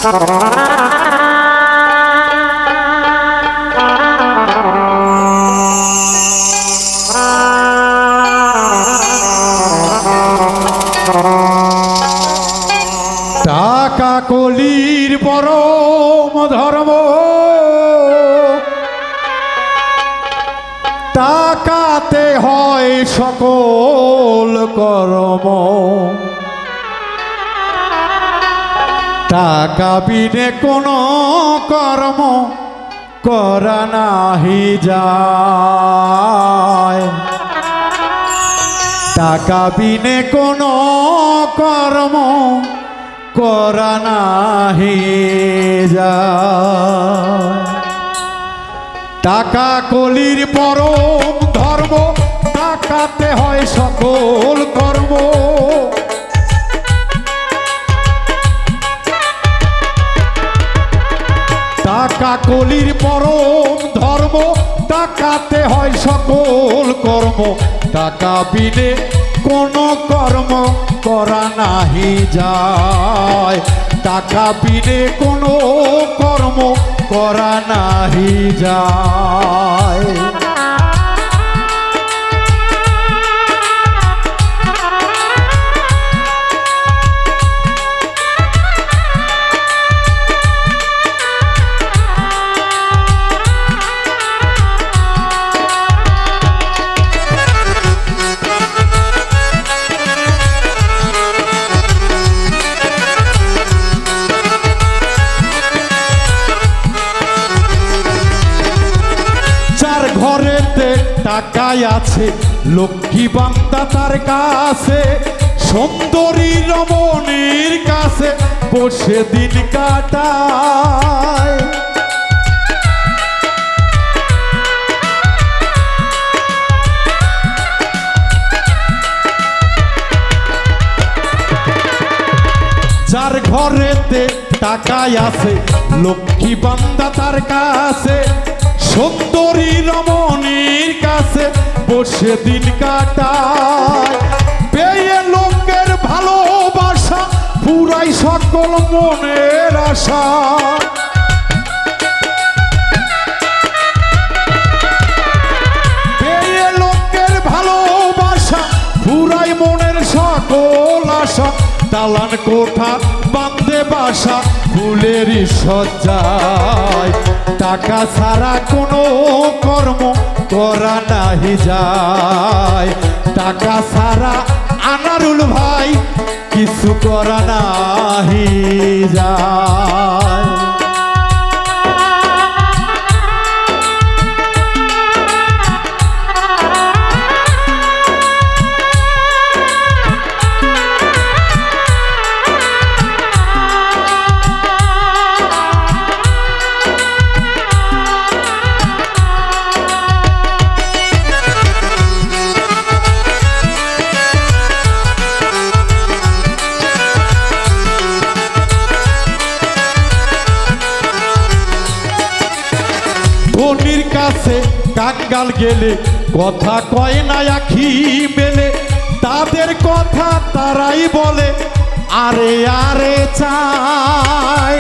টাকা কলির পরম ধর্ম, টাকাতে হয় সকল কর্ম। টাকা বিনে কোনো কর্ম করা নাহি যায়। টাকা বিনে কোনো কর্ম করা নাহি যায়। টাকা কলির পরম ধর্ম, টাকাতে হয় সকল কর্ম। টাকা কলির পরম ধর্ম, টাকাতে হয় সকল কর্ম। টাকা বিনে কোনো কর্ম করা নাহি যায়। টাকা বিনে কোনো কর্ম করা নাহি যায়। ঘরেতে টাকাই আছে, লক্ষ্মী বান্দা তার কাছে, সুন্দরী রমণীর কাছে বসে দিন কাটায়। যার ঘরেতে টাকাই আছে, লক্ষ্মী বান্দা তার কাছে, সুন্দরী রমণীর কাছে বসে দিন কাটায়। পেয়ে লোকের ভালোবাসা পুরাই সকল মনের আশা। পেয়ে লোকের ভালোবাসা পুরাই মনের সকল আশা। দালান কোঠা বান্ধে বাসা ফুলেরই সজ্জায়। টাকা ছাড়া কোনো কর্ম করা নাহি যায়। টাকা ছাড়া আনারুল ভাই কিছু করা নাহি যায়। ধনির কাছে কাঙ্গাল গেলে কথা কয় না আখি মেলে। তাদের কথা তারাই বলে আরে আরে চাই।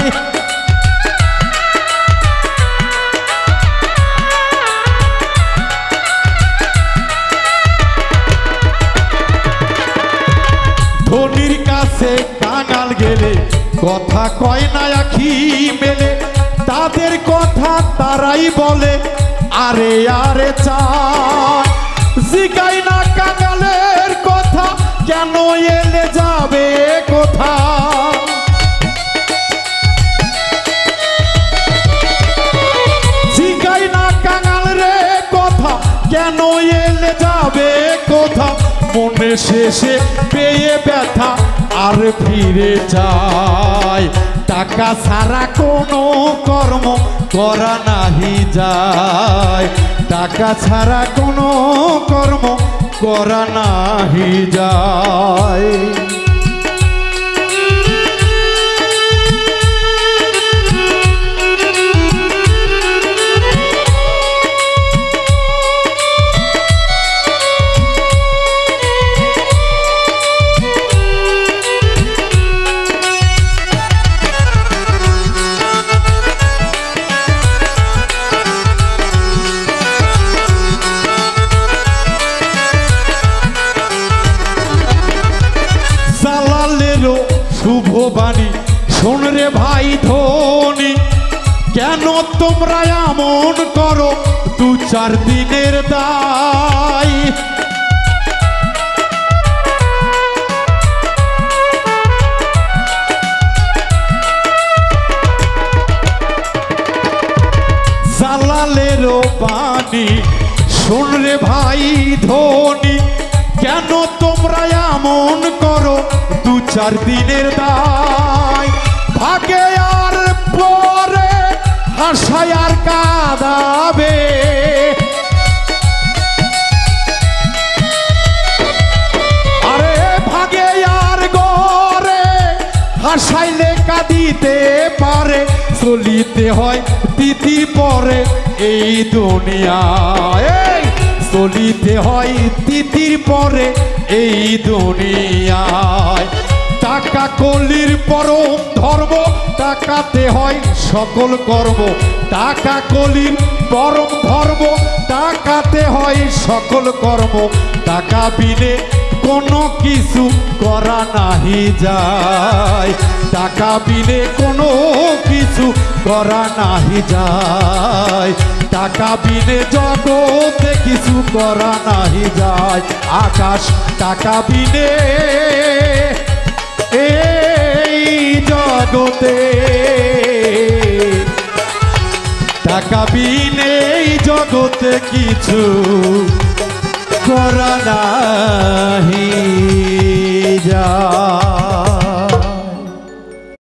ধনির কাছে কাঙ্গাল গেলে কথা কয় না আখি মেলে। তাদের কথা তারাই বলে আরে আরে চাই। জিগাই না কাঙ্গালের কথা কেন এলে যাবে কোথা। জিগাই না কাঙ্গাল রে কথা কেন এলে যাবে কোথা। মনে শেষে পেয়ে ব্যথা আর ফিরে যায়। টাকা ছাড়া কোনো কর্ম করা নাহি যায়। টাকা ছাড়া কোনো কর্ম করা নাহি যায়। তোমরা এমন করো 2-4 দিনের দায়। জালালেরও বাণী শোন রে ভাই ধনী, কেন তোমরা এমন করো 2-4 দিনের দায়। ভাগে আর পরে হাসায় আর কাঁদাবে, আরে ভাগে আর গরে হাসাইলে কাঁদিতে পারে। চলিতে হয় তিথি পরে এই দুনিয়ায়, চলিতে হয় তিথির পরে এই দুনিয়ায়। টাকা কলির পরম ধর্ম, টাকাতে হয় সকল কর্ম। টাকা কলির পরম ধর্ম, টাকাতে হয় সকল কর্ম। টাকা বিনে কোনো কিছু করা নাহি যায়, টাকা বিনে কোনো কিছু করা নাহি যায়। টাকা বিনে জগতে কিছু করা নাহি যায়। আকাশ টাকা বিনে এই জগতে, টাকা বিনে এই জগতে কিছু করা নাহি যায়।